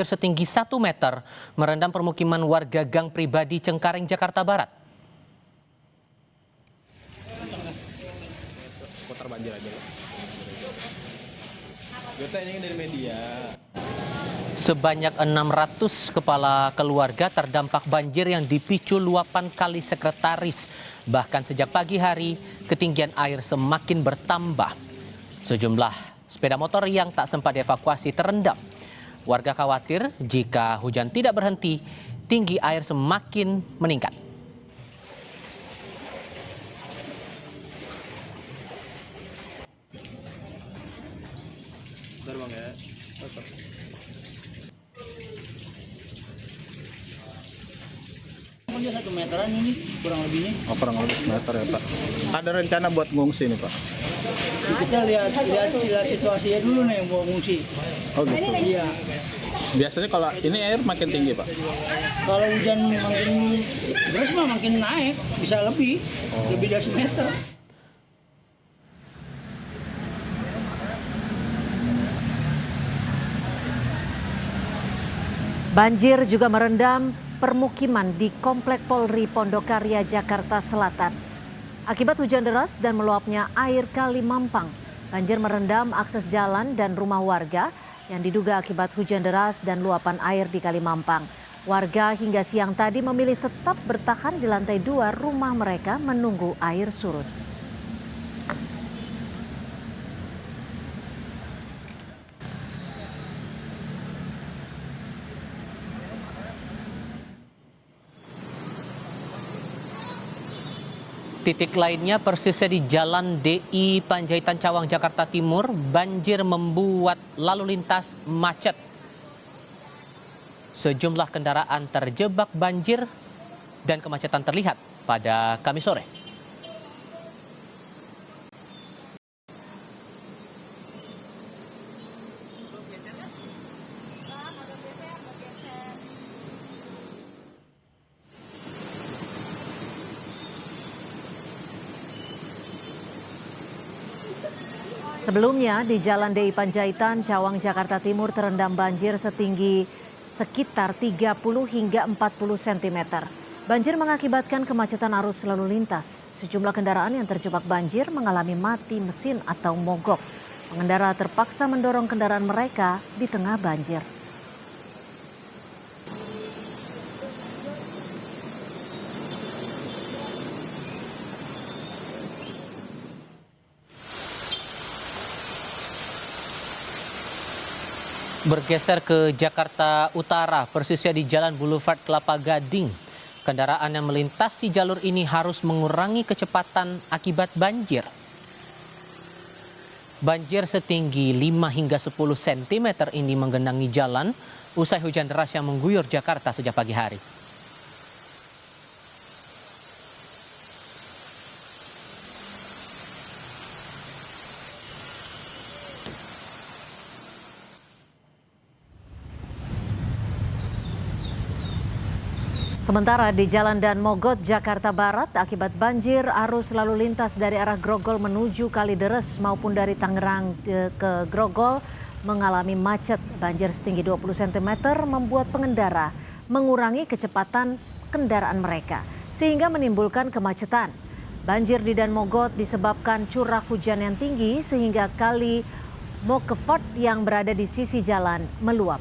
Setinggi 1 meter merendam permukiman warga Gang Pribadi Cengkareng, Jakarta Barat. Putar banjir aja. Ini dari media. Sebanyak 600 kepala keluarga terdampak banjir yang dipicu luapan kali Sekretaris. Bahkan sejak pagi hari, ketinggian air semakin bertambah. Sejumlah sepeda motor yang tak sempat dievakuasi terendam. Warga khawatir jika hujan tidak berhenti, tinggi air semakin meningkat. Bentar bang ya. Mungkin 1 meteran ini kurang lebihnya. Oh, kurang lebih 1 meter ya Pak. Ada rencana buat ngungsi nih Pak? Kita lihat situasinya dulu nih mau ngungsi. Oh gitu. Iya. Biasanya kalau ini air makin tinggi Pak? Kalau hujan makin deras mah makin naik, bisa lebih dari 1 meter. Banjir juga merendam permukiman di Komplek Polri Pondokarya, Jakarta Selatan. Akibat hujan deras dan meluapnya air Kali Mampang, banjir merendam akses jalan dan rumah warga yang diduga akibat hujan deras dan luapan air di Kali Mampang. Warga hingga siang tadi memilih tetap bertahan di lantai 2 rumah mereka menunggu air surut. Titik lainnya persisnya di Jalan DI Panjaitan Cawang, Jakarta Timur. Banjir membuat lalu lintas macet. Sejumlah kendaraan terjebak banjir dan kemacetan terlihat pada Kamis sore. Sebelumnya di Jalan DI Panjaitan, Cawang, Jakarta Timur terendam banjir setinggi sekitar 30 hingga 40 cm. Banjir mengakibatkan kemacetan arus lalu lintas. Sejumlah kendaraan yang terjebak banjir mengalami mati mesin atau mogok. Pengendara terpaksa mendorong kendaraan mereka di tengah banjir. Bergeser ke Jakarta Utara, persisnya di Jalan Boulevard Kelapa Gading. Kendaraan yang melintasi jalur ini harus mengurangi kecepatan akibat banjir. Banjir setinggi 5 hingga 10 cm ini menggenangi jalan usai hujan deras yang mengguyur Jakarta sejak pagi hari. Sementara di Jalan Dan Mogot, Jakarta Barat, akibat banjir, arus lalu lintas dari arah Grogol menuju Kalideres maupun dari Tangerang ke Grogol mengalami macet. Banjir setinggi 20 cm membuat pengendara mengurangi kecepatan kendaraan mereka, sehingga menimbulkan kemacetan. Banjir di Dan Mogot disebabkan curah hujan yang tinggi sehingga kali Mokefort yang berada di sisi jalan meluap.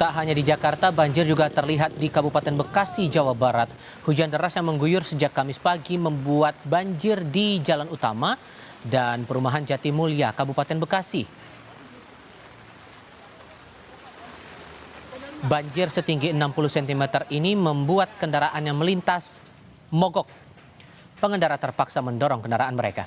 Tak hanya di Jakarta, banjir juga terlihat di Kabupaten Bekasi, Jawa Barat. Hujan deras yang mengguyur sejak Kamis pagi membuat banjir di jalan utama dan perumahan Jatimulya, Kabupaten Bekasi. Banjir setinggi 60 cm ini membuat kendaraan yang melintas mogok. Pengendara terpaksa mendorong kendaraan mereka.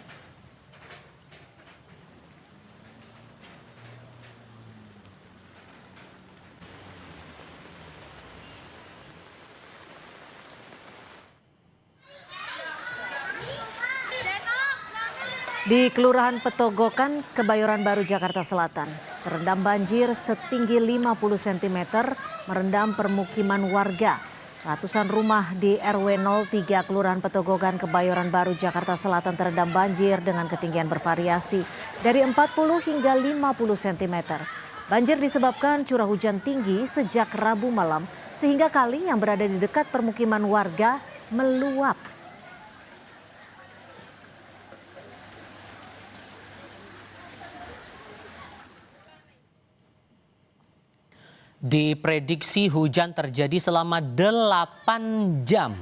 Di Kelurahan Petogokan, Kebayoran Baru, Jakarta Selatan. terendam banjir setinggi 50 cm, merendam permukiman warga. Ratusan rumah di RW 03 Kelurahan Petogogan, Kebayoran Baru, Jakarta Selatan terendam banjir dengan ketinggian bervariasi dari 40 hingga 50 cm. Banjir disebabkan curah hujan tinggi sejak Rabu malam, sehingga kali yang berada di dekat permukiman warga meluap. Diprediksi hujan terjadi selama 8 jam.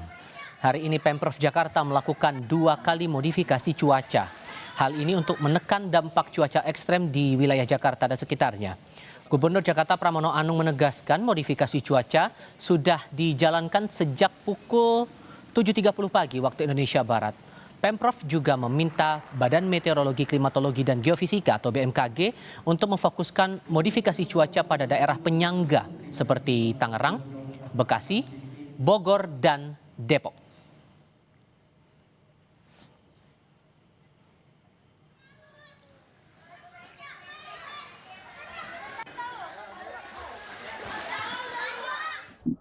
Hari ini Pemprov Jakarta melakukan 2 kali modifikasi cuaca. Hal ini untuk menekan dampak cuaca ekstrem di wilayah Jakarta dan sekitarnya. Gubernur Jakarta Pramono Anung menegaskan modifikasi cuaca sudah dijalankan sejak pukul 7.30 pagi waktu Indonesia Barat. Pemprov juga meminta Badan Meteorologi, Klimatologi, dan Geofisika atau BMKG untuk memfokuskan modifikasi cuaca pada daerah penyangga seperti Tangerang, Bekasi, Bogor, dan Depok.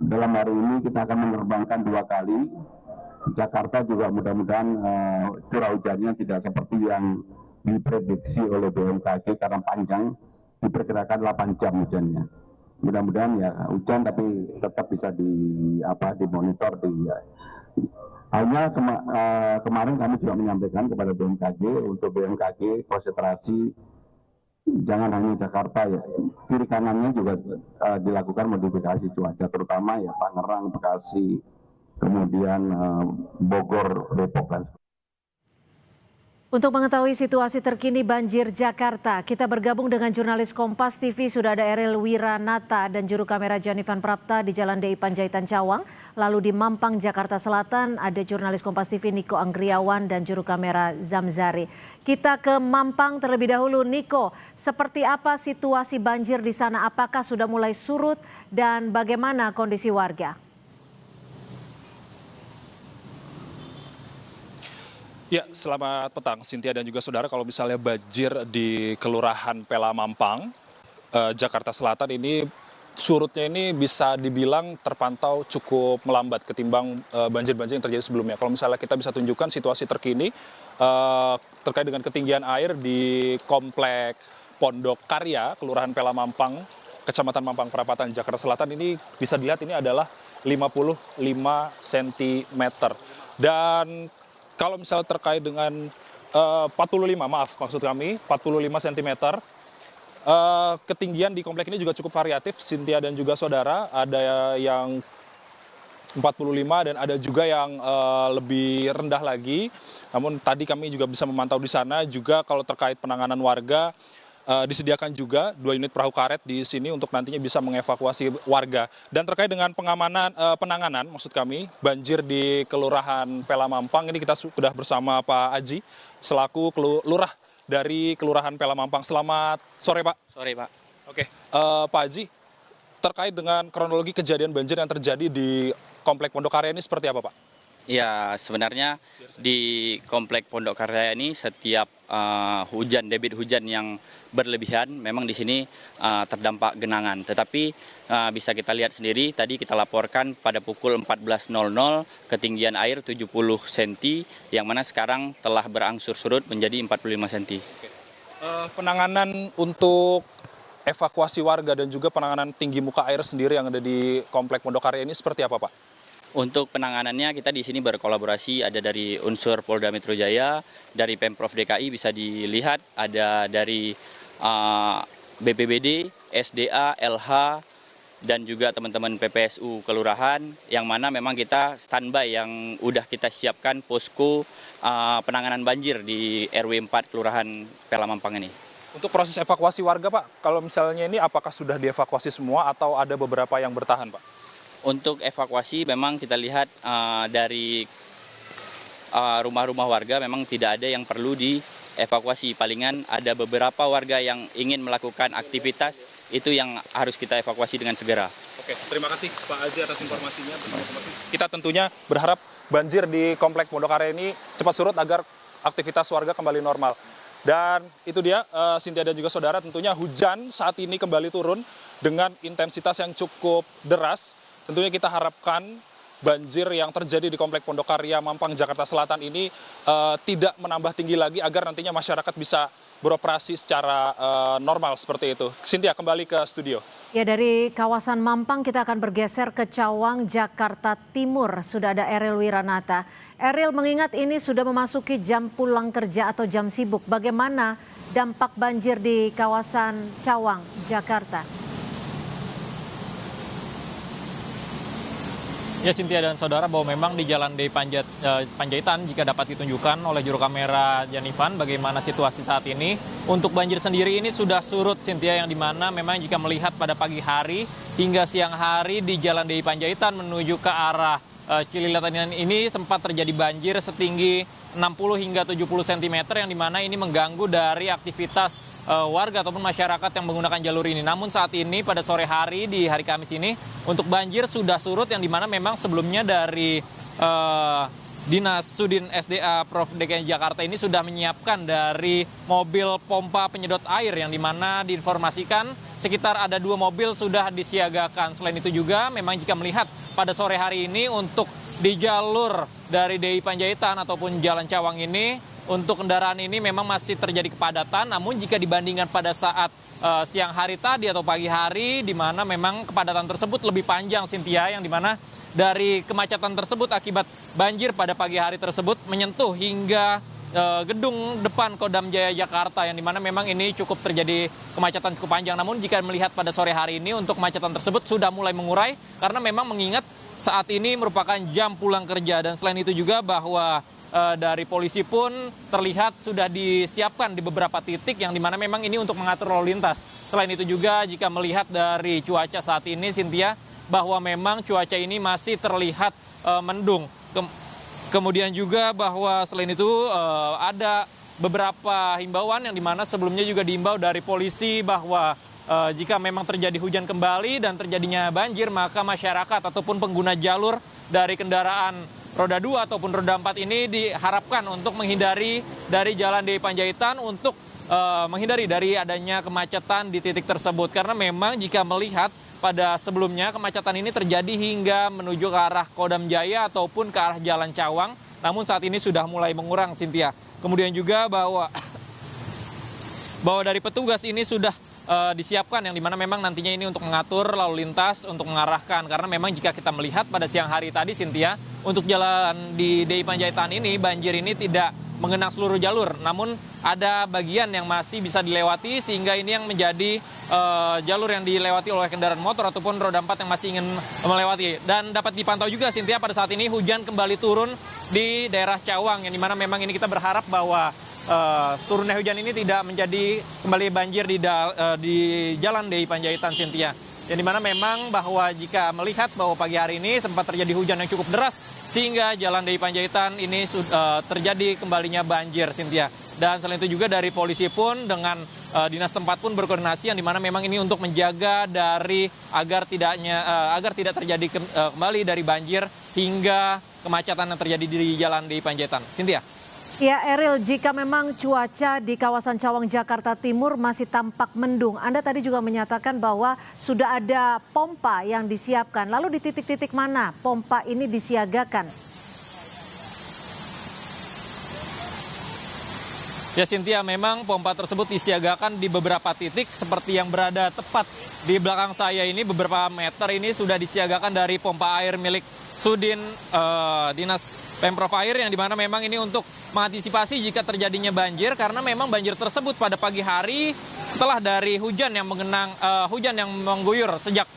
Dalam hari ini kita akan menerbangkan 2 kali. Jakarta juga mudah-mudahan curah hujannya tidak seperti yang diprediksi oleh BMKG karena panjang, diperkirakan 8 jam hujannya. Mudah-mudahan ya hujan tapi tetap bisa dimonitor. Hanya kemarin kami juga menyampaikan kepada BMKG untuk BMKG konsentrasi jangan hanya Jakarta ya, kiri kanannya juga dilakukan modifikasi cuaca, terutama ya Tangerang, Bekasi, kemudian Bogor, Depok, dan sebagainya. Untuk mengetahui situasi terkini banjir Jakarta, kita bergabung dengan jurnalis Kompas TV. Sudah ada Eril Wiranata dan juru kamera Janivan Prapta di Jalan DI Panjaitan Cawang. Lalu di Mampang, Jakarta Selatan ada jurnalis Kompas TV Niko Anggriawan dan juru kamera Zamzari. Kita ke Mampang terlebih dahulu. Niko, seperti apa situasi banjir di sana? Apakah sudah mulai surut dan bagaimana kondisi warga? Ya, selamat petang Cynthia dan juga saudara. Kalau misalnya banjir di Kelurahan Pela Mampang, Jakarta Selatan ini surutnya ini bisa dibilang terpantau cukup melambat ketimbang banjir-banjir yang terjadi sebelumnya. Kalau misalnya kita bisa tunjukkan situasi terkini terkait dengan ketinggian air di Komplek Pondok Karya, Kelurahan Pela Mampang, Kecamatan Mampang Perapatan, Jakarta Selatan ini bisa dilihat ini adalah 55 cm. Dan kalau misalnya terkait dengan 45 cm, ketinggian di komplek ini juga cukup variatif, Cynthia dan juga saudara. Ada yang 45 dan ada juga yang lebih rendah lagi. Namun tadi kami juga bisa memantau di sana juga kalau terkait penanganan warga, disediakan juga 2 unit perahu karet di sini untuk nantinya bisa mengevakuasi warga. Dan terkait dengan penanganan, maksud kami, banjir di Kelurahan Pela Mampang, ini kita sudah bersama Pak Aji, selaku lurah dari Kelurahan Pela Mampang. Selamat sore, Pak. Sore, Pak. Oke, Pak Aji, terkait dengan kronologi kejadian banjir yang terjadi di Komplek Pondok Karya ini seperti apa, Pak? Ya, sebenarnya di Komplek Pondok Karya ini setiap debit hujan yang berlebihan memang di sini terdampak genangan. Tetapi bisa kita lihat sendiri, tadi kita laporkan pada pukul 14.00 ketinggian air 70 cm, yang mana sekarang telah berangsur surut menjadi 45 cm. Penanganan untuk evakuasi warga dan juga penanganan tinggi muka air sendiri yang ada di Komplek Pondok Karya ini seperti apa, Pak? Untuk penanganannya kita di sini berkolaborasi, ada dari unsur Polda Metro Jaya, dari Pemprov DKI bisa dilihat, ada dari BPBD, SDA, LH, dan juga teman-teman PPSU Kelurahan, yang mana memang kita standby yang udah kita siapkan posko penanganan banjir di RW 4 Kelurahan Pela Mampang ini. Untuk proses evakuasi warga, Pak, kalau misalnya ini apakah sudah dievakuasi semua atau ada beberapa yang bertahan, Pak? Untuk evakuasi memang kita lihat dari rumah-rumah warga memang tidak ada yang perlu dievakuasi. Palingan ada beberapa warga yang ingin melakukan aktivitas, itu yang harus kita evakuasi dengan segera. Oke, terima kasih Pak Aji atas informasinya. Kita tentunya berharap banjir di Komplek Pondok Karya ini cepat surut agar aktivitas warga kembali normal. Dan itu dia, Cynthia dan juga saudara, tentunya hujan saat ini kembali turun dengan intensitas yang cukup deras. Tentunya kita harapkan banjir yang terjadi di Komplek Pondokarya Mampang, Jakarta Selatan ini tidak menambah tinggi lagi agar nantinya masyarakat bisa beroperasi secara normal seperti itu. Cynthia, kembali ke studio. Ya, dari kawasan Mampang kita akan bergeser ke Cawang, Jakarta Timur. Sudah ada Eril Wiranata. Eril, mengingat ini sudah memasuki jam pulang kerja atau jam sibuk, bagaimana dampak banjir di kawasan Cawang, Jakarta? Ya, Cynthia dan saudara, bahwa memang di Jalan D Panjaitan, jika dapat ditunjukkan oleh juru kamera Janivan bagaimana situasi saat ini. Untuk banjir sendiri ini sudah surut, Cynthia, yang dimana memang jika melihat pada pagi hari hingga siang hari di Jalan D Panjaitan menuju ke arah Cililitan ini sempat terjadi banjir setinggi 60 hingga 70 cm yang dimana ini mengganggu dari aktivitas warga ataupun masyarakat yang menggunakan jalur ini. Namun saat ini pada sore hari di hari Kamis ini untuk banjir sudah surut yang dimana memang sebelumnya dari Dinas Sudin SDA Prof DKI Jakarta ini sudah menyiapkan dari mobil pompa penyedot air yang dimana diinformasikan sekitar ada 2 mobil sudah disiagakan. Selain itu juga memang jika melihat pada sore hari ini untuk di jalur dari DI Panjaitan ataupun Jalan Cawang ini untuk kendaraan ini memang masih terjadi kepadatan, namun jika dibandingkan pada saat siang hari tadi atau pagi hari di mana memang kepadatan tersebut lebih panjang, Cynthia, yang dimana dari kemacetan tersebut akibat banjir pada pagi hari tersebut menyentuh hingga gedung depan Kodam Jaya Jakarta yang dimana memang ini cukup terjadi kemacetan cukup panjang. Namun jika melihat pada sore hari ini untuk kemacetan tersebut sudah mulai mengurai karena memang mengingat saat ini merupakan jam pulang kerja dan selain itu juga bahwa dari polisi pun terlihat sudah disiapkan di beberapa titik yang dimana memang ini untuk mengatur lalu lintas. Selain itu juga jika melihat dari cuaca saat ini, Cynthia, bahwa memang cuaca ini masih terlihat mendung. Kemudian juga bahwa selain itu ada beberapa himbauan yang dimana sebelumnya juga diimbau dari polisi bahwa jika memang terjadi hujan kembali dan terjadinya banjir maka masyarakat ataupun pengguna jalur dari kendaraan roda 2 ataupun roda 4 ini diharapkan untuk menghindari dari Jalan D Panjaitan untuk menghindari dari adanya kemacetan di titik tersebut. Karena memang jika melihat pada sebelumnya kemacetan ini terjadi hingga menuju ke arah Kodam Jaya ataupun ke arah Jalan Cawang. Namun saat ini sudah mulai mengurang, Cynthia. Kemudian juga bahwa dari petugas ini sudah disiapkan yang dimana memang nantinya ini untuk mengatur lalu lintas, untuk mengarahkan. Karena memang jika kita melihat pada siang hari tadi, Cynthia, untuk jalan di DI Panjaitan ini banjir ini tidak mengenang seluruh jalur. Namun ada bagian yang masih bisa dilewati sehingga ini yang menjadi jalur yang dilewati oleh kendaraan motor ataupun roda 4 yang masih ingin melewati. Dan dapat dipantau juga, Cynthia, pada saat ini hujan kembali turun di daerah Cawang yang dimana memang ini kita berharap bahwa turunnya hujan ini tidak menjadi kembali banjir di Jalan DI Panjaitan, Cynthia. Yang dimana memang bahwa jika melihat bahwa pagi hari ini sempat terjadi hujan yang cukup deras sehingga Jalan DI Panjaitan ini terjadi kembalinya banjir, Cynthia. Dan selain itu juga dari polisi pun dengan dinas tempat pun berkoordinasi yang dimana memang ini untuk menjaga dari agar tidak terjadi kembali dari banjir hingga kemacetan yang terjadi di Jalan DI Panjaitan, Cynthia. Ya, Eril, jika memang cuaca di kawasan Cawang, Jakarta Timur masih tampak mendung, Anda tadi juga menyatakan bahwa sudah ada pompa yang disiapkan. Lalu di titik-titik mana pompa ini disiagakan? Ya, Cynthia, memang pompa tersebut disiagakan di beberapa titik seperti yang berada tepat di belakang saya ini beberapa meter ini sudah disiagakan dari pompa air milik Sudin Dinas Pemprov Air yang dimana memang ini untuk mengantisipasi jika terjadinya banjir karena memang banjir tersebut pada pagi hari setelah dari hujan yang mengguyur sejak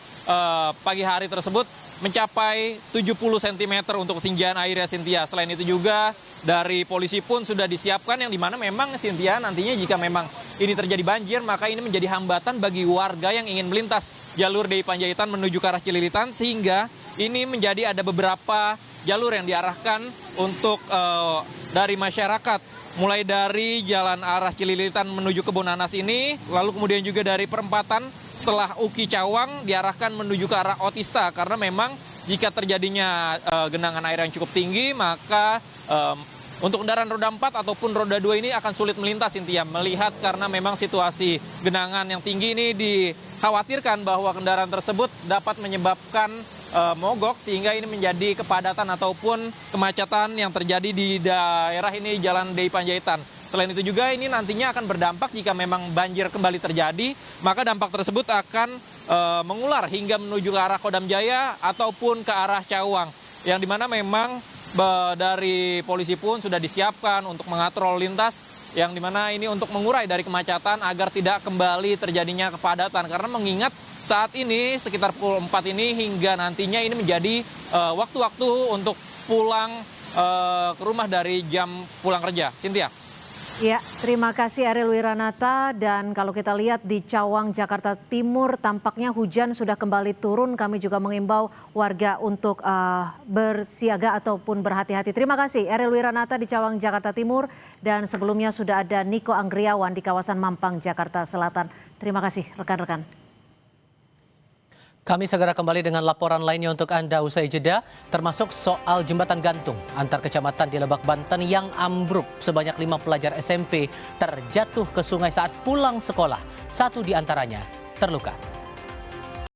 pagi hari tersebut mencapai 70 cm untuk ketinggian air, ya, Cynthia. Selain itu juga dari polisi pun sudah disiapkan yang dimana memang, Cynthia, nantinya jika memang ini terjadi banjir maka ini menjadi hambatan bagi warga yang ingin melintas jalur DI Panjaitan menuju ke arah Cililitan sehingga ini menjadi ada beberapa jalur yang diarahkan untuk dari masyarakat mulai dari jalan arah Cililitan menuju Kebonanas ini lalu kemudian juga dari perempatan setelah Uki Cawang diarahkan menuju ke arah Otista karena memang jika terjadinya genangan air yang cukup tinggi maka Untuk kendaraan roda 4 ataupun roda 2 ini akan sulit melintas, Cynthia. Melihat karena memang situasi genangan yang tinggi ini dikhawatirkan bahwa kendaraan tersebut dapat menyebabkan mogok, sehingga ini menjadi kepadatan ataupun kemacetan yang terjadi di daerah ini Jalan DI Panjaitan. Selain itu juga ini nantinya akan berdampak jika memang banjir kembali terjadi, maka dampak tersebut akan mengular hingga menuju ke arah Kodam Jaya ataupun ke arah Cawang. Yang dimana memang dari polisi pun sudah disiapkan untuk mengatur lalu lintas, yang dimana ini untuk mengurai dari kemacetan agar tidak kembali terjadinya kepadatan. Karena mengingat saat ini sekitar pukul 4 ini hingga nantinya ini menjadi waktu-waktu untuk pulang ke rumah dari jam pulang kerja. Cynthia. Ya, terima kasih Ariel Wiranata. Dan kalau kita lihat di Cawang, Jakarta Timur, tampaknya hujan sudah kembali turun. Kami juga mengimbau warga untuk bersiaga ataupun berhati-hati. Terima kasih Ariel Wiranata di Cawang, Jakarta Timur. Dan sebelumnya sudah ada Niko Anggriawan di kawasan Mampang, Jakarta Selatan. Terima kasih rekan-rekan. Kami segera kembali dengan laporan lainnya untuk Anda usai jeda, termasuk soal jembatan gantung antar kecamatan di Lebak, Banten yang ambruk. Sebanyak 5 pelajar SMP terjatuh ke sungai saat pulang sekolah. 1 di antaranya terluka.